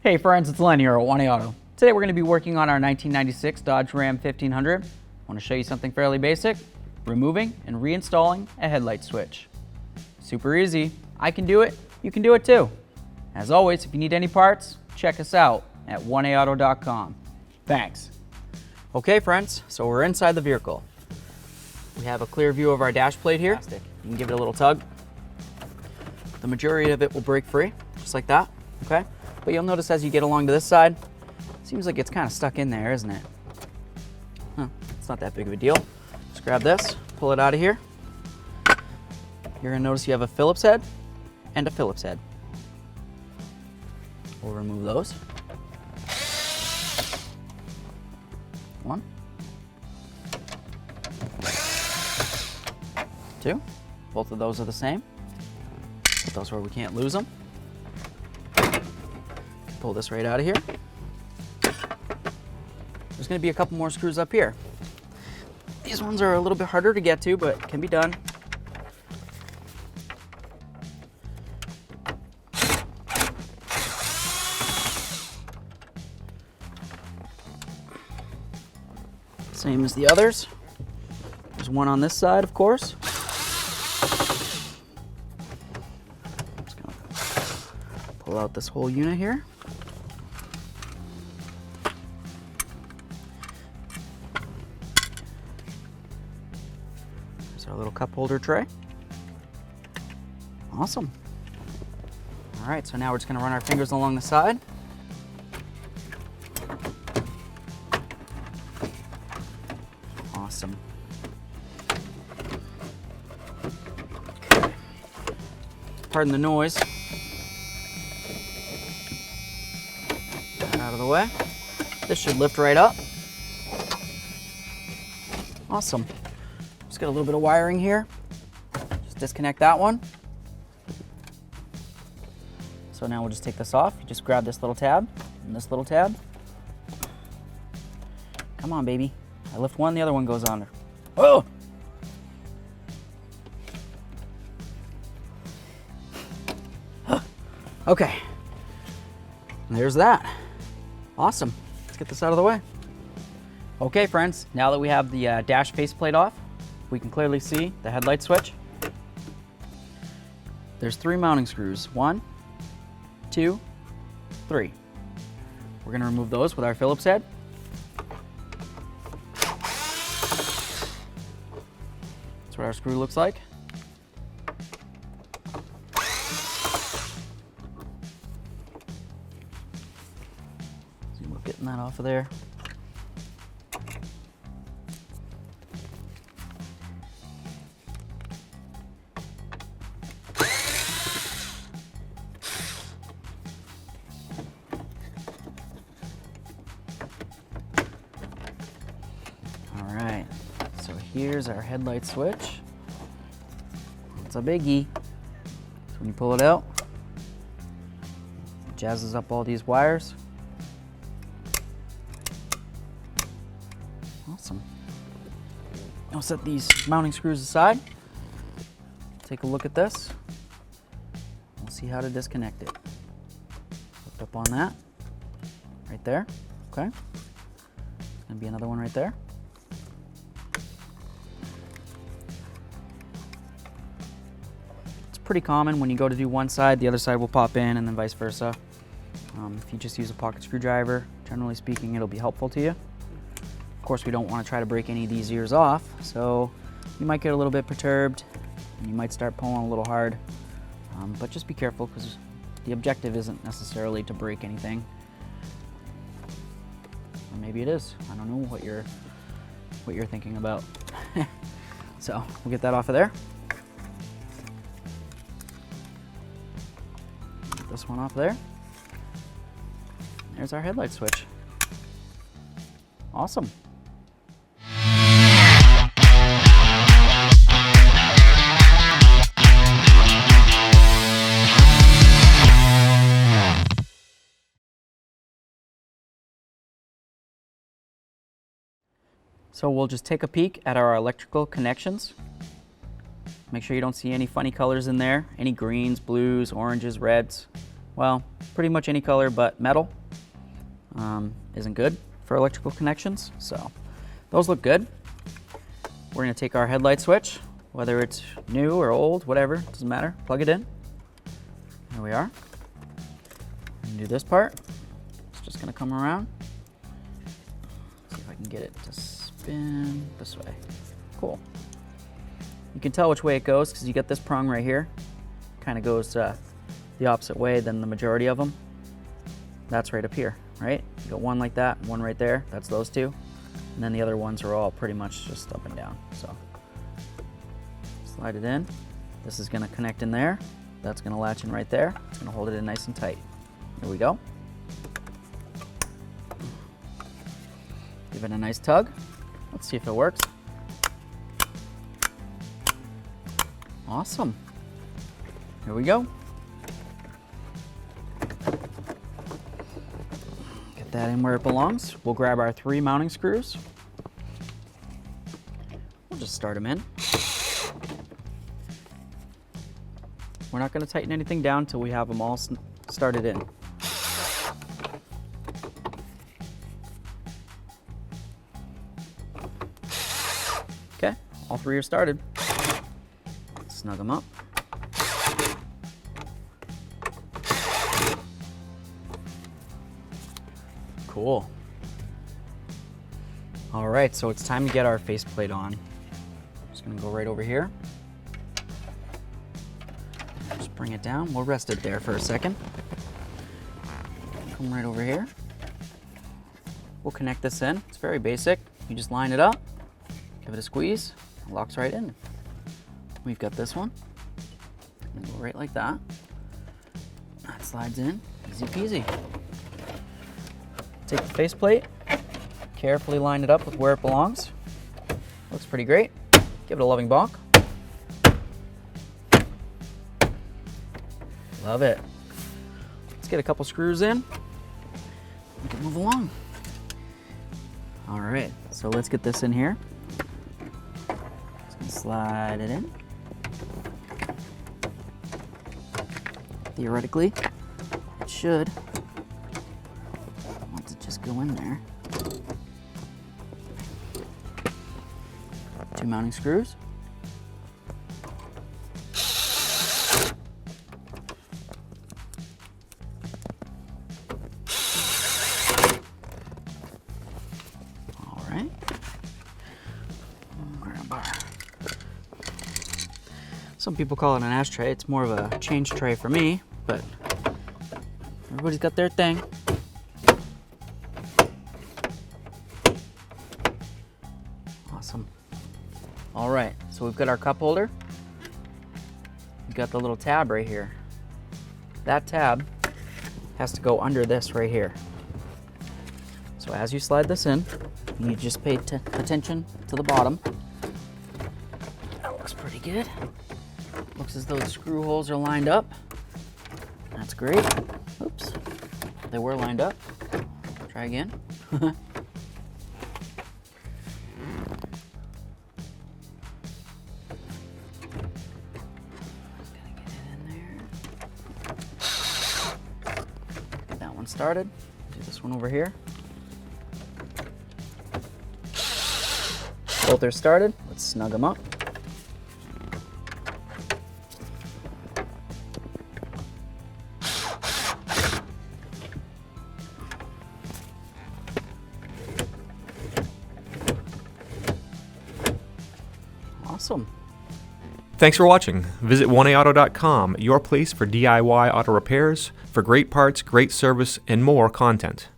Hey friends, it's Len here at 1A Auto. Today we're going to be working on our 1996 Dodge Ram 1500. I want to show you something fairly basic, removing and reinstalling a headlight switch. Super easy. I can do it, you can do it too. As always, if you need any parts, check us out at 1aauto.com. Thanks. Okay friends, so we're inside the vehicle. We have a clear view of our dash plate here. You can give it a little tug. The majority of it will break free, just like that, okay? But you'll notice as you get along to this side, seems like it's kind of stuck in there, isn't it? Huh, it's not that big of a deal. Just grab this, pull it out of here. You're gonna notice you have a Phillips head and a Phillips head. We'll remove those. One. Two. Both of those are the same. Put those where we can't lose them. Pull this right out of here. There's going to be a couple more screws up here. These ones are a little bit harder to get to, but can be done. Same as the others. There's one on this side, of course. Just gonna pull out this whole unit here. There's our little cup holder tray. Awesome. All right, so now we're just gonna run our fingers along the side. Awesome. Okay. Pardon the noise. Get that out of the way. This should lift right up. Awesome. Just got a little bit of wiring here. Just disconnect that one. So now we'll just take this off. You just grab this little tab and this little tab. Come on, baby. I lift one, the other one goes on there. Oh! Okay. There's that. Awesome. Let's get this out of the way. Okay, friends. Now that we have the dash faceplate off, we can clearly see the headlight switch. There's 3 mounting screws. 1, 2, 3. We're going to remove those with our Phillips head. That's what our screw looks like. See, we're getting that off of there. All right, so here's our headlight switch. It's a biggie. So when you pull it out, it jazzes up all these wires. Awesome. I'll set these mounting screws aside. Take a look at this. We'll see how to disconnect it. Hooked up on that, right there. Okay. There's gonna be another one right there. Pretty common when you go to do one side, the other side will pop in, and then vice versa. If you just use a pocket screwdriver, generally speaking, it'll be helpful to you. Of course, we don't want to try to break any of these ears off, so you might get a little bit perturbed, and you might start pulling a little hard. But just be careful, because the objective isn't necessarily to break anything. Or maybe it is. I don't know what you're thinking about. So we'll get that off of there. This one off there. There's our headlight switch. Awesome. So we'll just take a peek at our electrical connections. Make sure you don't see any funny colors in there, any greens, blues, oranges, reds. well, pretty much any color but metal isn't good for electrical connections. So those look good. We're going to take our headlight switch, whether it's new or old, whatever, doesn't matter. Plug it in. There we are. And do this part. It's just going to come around. See if I can get it to spin this way. Cool. You can tell which way it goes because you get this prong right here. Kind of goes the opposite way than the majority of them. That's right up here, right? You got one like that, one right there. That's those two. And then the other ones are all pretty much just up and down. So slide it in. This is going to connect in there. That's going to latch in right there. It's going to hold it in nice and tight. There we go. Give it a nice tug. Let's see if it works. Awesome. Here we go. Get that in where it belongs. We'll grab our 3 mounting screws. We'll just start them in. We're not going to tighten anything down until we have them all started in. Okay, all 3 are started. Snug them up. Cool. All right, so it's time to get our faceplate on. Just gonna go right over here. Just bring it down. We'll rest it there for a second. Come right over here. We'll connect this in. It's very basic. You just line it up, give it a squeeze, it locks right in. We've got this one. And go right like that. That slides in, easy peasy. Take the faceplate, carefully line it up with where it belongs. Looks pretty great. Give it a loving bonk. Love it. Let's get a couple screws in. We can move along. All right, so let's get this in here. Just gonna slide it in. Theoretically, it should want to just go in there. 2 mounting screws. All right. Grab our. Some people call it an ashtray. It's more of a change tray for me, but everybody's got their thing. Awesome. All right, so we've got our cup holder. We've got the little tab right here. That tab has to go under this right here. So as you slide this in, you just pay attention to the bottom. That looks pretty good. Looks as though the screw holes are lined up. That's great. Oops, they were lined up. Try again. Get that one started. Do this one over here. Both are started. Let's snug them up. Awesome. Thanks for watching. Visit 1aauto.com, your place for DIY auto repairs, for great parts, great service, and more content.